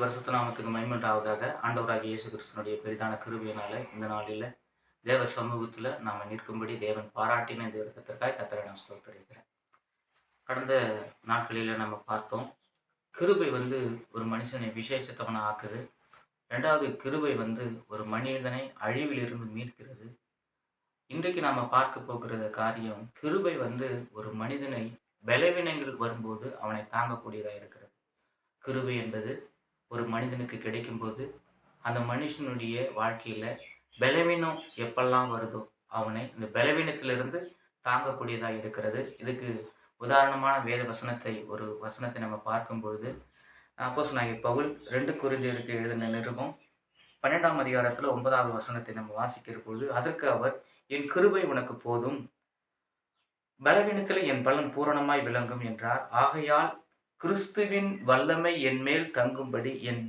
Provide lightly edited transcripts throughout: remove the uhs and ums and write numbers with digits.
வருஷத்து நாமத்துக்கு மகிமையுண்டாவதாக. ஆண்டவராகிய இயேசு கிறிஸ்துவினுடைய பெரிதான கிருபையினால இந்த நாளில தேவ சமூகத்துல நாம நிற்கும்படி தேவன் பாராட்டின இந்த இரக்கத்திற்காய் கர்த்தரை நான் ஸ்தோத்திரிக்கிறேன். கடந்த நாட்களில நம்ம பார்த்தோம். கிருபை ஒரு மனுஷனை விசேஷித்தவனா ஆக்குது. 2வது கிருபை ஒரு மனிதனை அழிவிலிருந்து மீட்கிறது. இன்றைக்கு நாம பார்க்க போகிற காரியம், கிருபை ஒரு மனிதனை பலவீனங்கள் வரும்போது அவனை தாங்கக்கூடியதா இருக்கிறது. கிருபை என்பது ஒரு மனிதனுக்கு கிடைக்கும்போது, அந்த மனுஷனுடைய வாழ்க்கையில பலவீனம் எப்பல்லாம் வருதோ, அவனை இந்த பலவீனத்திலிருந்து தாங்கக்கூடியதா இருக்கிறது. இதுக்கு உதாரணமான வேத வசனத்தை ஒரு வசனத்தை நம்ம பார்க்கும்பொழுது, அப்போஸ்தலனாகிய பவுல் 2 கொரிந்தியருக்கு எழுதின நிருபம் 12ஆம் அதிகாரத்துல 9வது வசனத்தை நம்ம வாசிக்கிற பொழுது, அதற்கு அவர், "என் கிருபை உனக்கு போதும். பலவீனத்திலே என் பலன் பூரணமாய் விளங்கும்" என்றார். ஆகையால் கிறிஸ்துவின் வல்லமை என்மேல் தங்கும்படி என்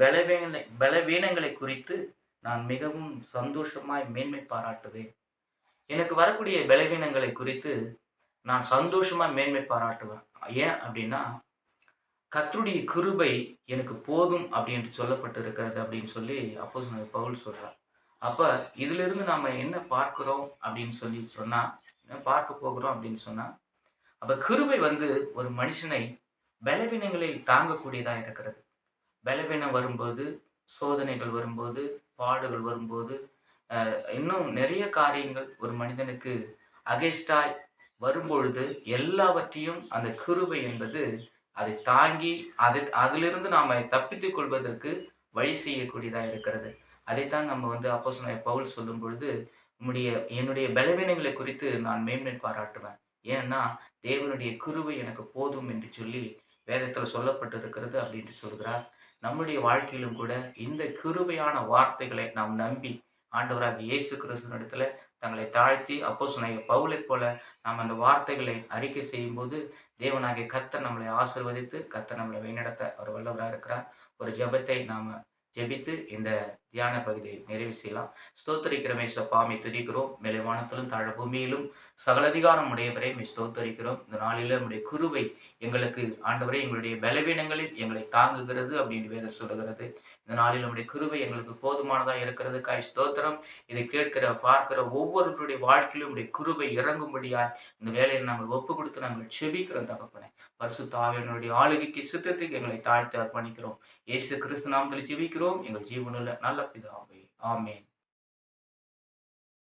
பலவீனங்களை குறித்து நான் மிகவும் சந்தோஷமாய் மேன்மை பாராட்டுவேன். எனக்கு வரக்கூடிய பலவீனங்களை குறித்து நான் சந்தோஷமா மேன்மை பாராட்டுவேன். ஏன் அப்படின்னா, கர்த்தருடைய கிருபை எனக்கு போதும் அப்படின்னு சொல்லப்பட்டிருக்கிறது அப்படின்னு சொல்லி அப்போஸ்தலன் பவுல் சொல்றார். அப்ப இதிலிருந்து நாம என்ன பார்க்கிறோம் அப்படின்னு சொன்னா, என்ன பார்க்க போகிறோம் அப்படின்னு சொன்னா, அப்ப கிருபை ஒரு மனுஷனை பலவீனங்களை தாங்கக்கூடியதா இருக்கிறது. பலவீனம் வரும்போது, சோதனைகள் வரும்போது, பாடுகள் வரும்போது, இன்னும் நிறைய காரியங்கள் ஒரு மனிதனுக்கு அகைன்ஸ்டாய் வரும்பொழுது, எல்லாவற்றையும் அந்த கிருபை என்பது அதை தாங்கி, அதிலிருந்து நாம தப்பித்துக் கொள்வதற்கு வழி செய்யக்கூடியதா இருக்கிறது. அதைத்தான் நம்ம அப்போஸ்தலனாகிய பவுல் சொல்லும் பொழுது, என்னுடைய பலவீனங்களை குறித்து நான் மேன்மை பாராட்டுவேன். ஏன்னா, தேவனுடைய கிருபை எனக்கு போதும் என்று சொல்லி வேதத்துல சொல்லப்பட்டிருக்கிறது அப்படின்னு சொல்கிறார். நம்முடைய வாழ்க்கையிலும் கூட இந்த கிருபையான வார்த்தைகளை நாம் நம்பி ஆண்டவராகிய இயேசு கிறிஸ்துவினிடத்துல தங்களை தாழ்த்தி அப்போஸ்தலனாகிய பவுலைப் போல நாம் அந்த வார்த்தைகளை அறிக்கை செய்யும்போது, தேவனாகிய கர்த்தர் நம்மளை ஆசீர்வதித்து, கர்த்தர் நம்மளை வழிநடத்த அவர் வல்லவராக இருக்கிறார். ஒரு ஜெபத்தை நாம ஜெபித்து இந்த தியான பகுதியை நிறைவு செய்யலாம். ஸ்தோத்திரிக்கிறோம் இயேசப்பா, உம்மை துதிக்கிறோம். மேலே வானத்திலும் தாழ பூமியிலும் சகல அதிகாரம் உடையவரே, உம்மை ஸ்தோத்திரிக்கிறோம். இந்த நாளில உம்முடைய கிருபை எங்களுக்கு ஆண்டவரே, எங்களுடைய பலவீனங்களில் எங்களை தாங்குகிறது அப்படின்னு வேதம் சொல்லுகிறது. இந்த நாளில் உம்முடைய கிருபை எங்களுக்கு போதுமானதா இருக்கிறதுக்காய் ஸ்தோத்திரம். இதை கேட்கிற பார்க்கிற ஒவ்வொருவருடைய வாழ்க்கையிலும் உம்முடைய கிருபை இறங்கும்படியாய் இந்த வேலையை நாங்கள் ஒப்பு கொடுத்து நாங்கள் செபிக்கிறோம் தகப்பனே. பரிசுத்த ஆவியானவருடைய ஆளுகைக்கு சித்தத்துக்கு எங்களை தாழ்த்தி அர்ப்பணிக்கிறோம். இயேசு கிறிஸ்து நாமத்தில் ஜெபிக்கிறோம் எங்கள் ஜீவனுள்ள நல்ல பிதாவே. ஆமென்.